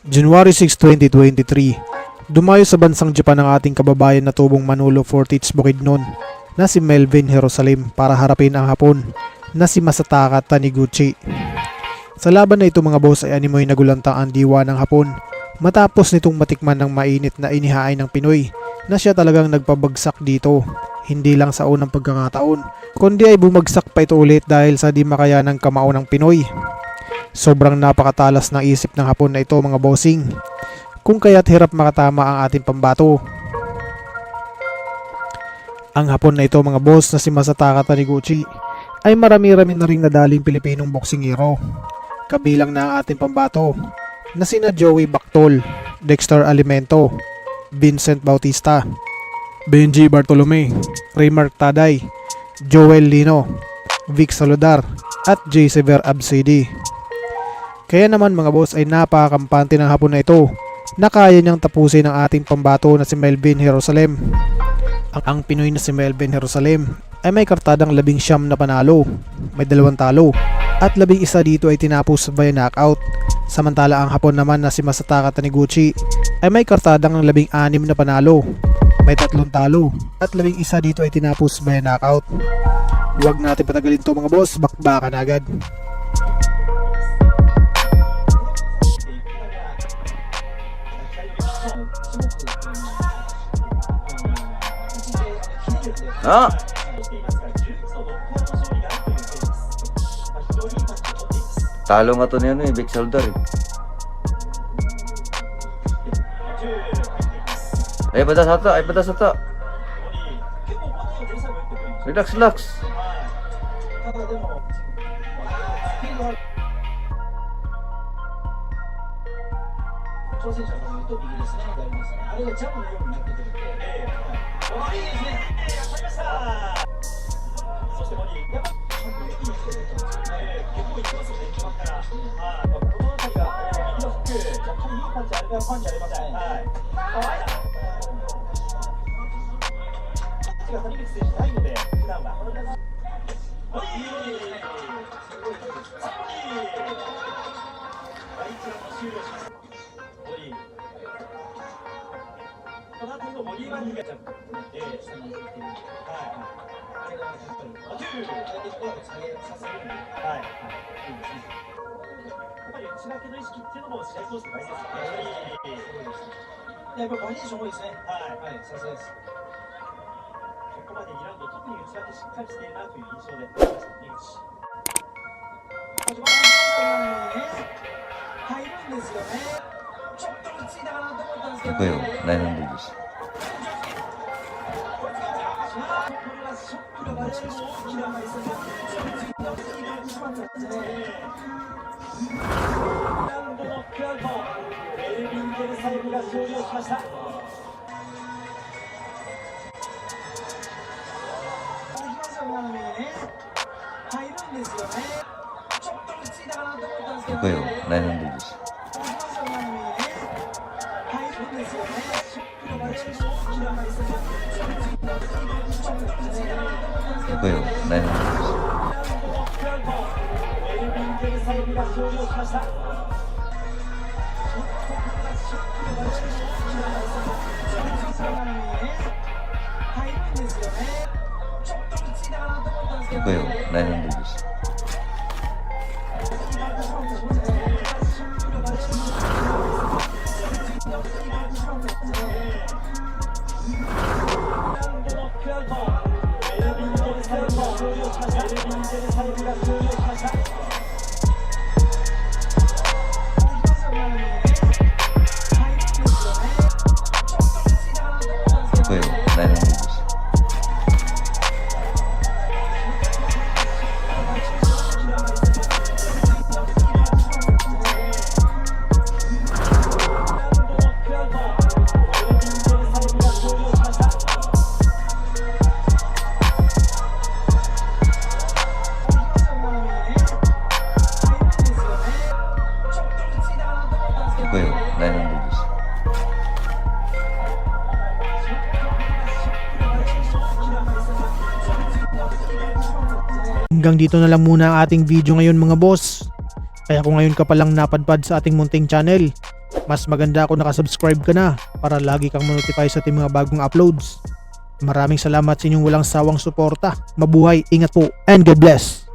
January 6, 2023, dumayo sa bansang Japan ang ating kababayan na tubong Manolo Fortich Bukidnon na si Melvin Jerusalem para harapin ang Hapon na si Masataka Taniguchi. Sa laban na ito mga boss ay animoy nagulantang ang diwa ng Hapon matapos nitong matikman ng mainit na inihain ng Pinoy na siya talagang nagpabagsak dito. Hindi lang sa unang pagkakataon kundi ay bumagsak pa ito ulit dahil sa di makayanang kamao ng Pinoy. Sobrang napakatalas ng isip ng Hapon na ito mga bossing, kung kaya't hirap makatama ang ating pambato. Ang Hapon na ito mga boss na si Masataka Taniguchi ay marami-rami na ring nadaling Pilipinong boksingero. Kabilang na ang ating pambato na sina Joey Bactol, Dexter Alimento, Vincent Bautista, Benji Bartolome, Raymark Taday, Joel Lino, Vic Saludar at J. Sever Absidi. Kaya naman mga boss ay napakakampante ng Hapon na ito na kaya niyang tapusin ang ating pambato na si Melvin Jerusalem. Ang Pinoy na si Melvin Jerusalem ay may kartadang 19 na panalo, may 2 talo at 11 dito ay tinapos by knockout. Samantala ang Hapon naman na si Masataka Taniguchi ay may kartadang 16 na panalo, may 3 talo at 11 dito ay tinapos by knockout. Huwag natin patagalin to mga boss, bakbakan agad. Ah! Talo nga to niya no, Vic Saludar eh. Ay, padas ata, ay padas ata. Relax, relax.やっぱバリエーション多いですね。はい、さすがです。ここまで2ラウンド特に内訳しっかりしているなという印象で井口。入るんですよね。ちょっと落ち着いたかなと思ったんですけど。Ako yun, 900 これはショックが大きな枚数でしまったんですね。ラウンドノックアウト。メルビン・ジェルサレムが勝利をしました。入るんですよね。ちょっと落ち着いたかなと思ったんですけど。Ako yun, 900入るんですよね。ショックが大きな枚数で。Ako yun, 900メルビン・ジェルサレムが勝利をしました。Ako yun, 900Hanggang dito na lang muna ang ating video ngayon mga boss. Kaya kung ngayon ka palang napadpad sa ating munting channel, Mas maganda kung nakasubscribe ka na para lagi kang manotify sa ating mga bagong uploads. Maraming salamat sa inyong walang sawang suporta. Mabuhay, ingat po, and God bless!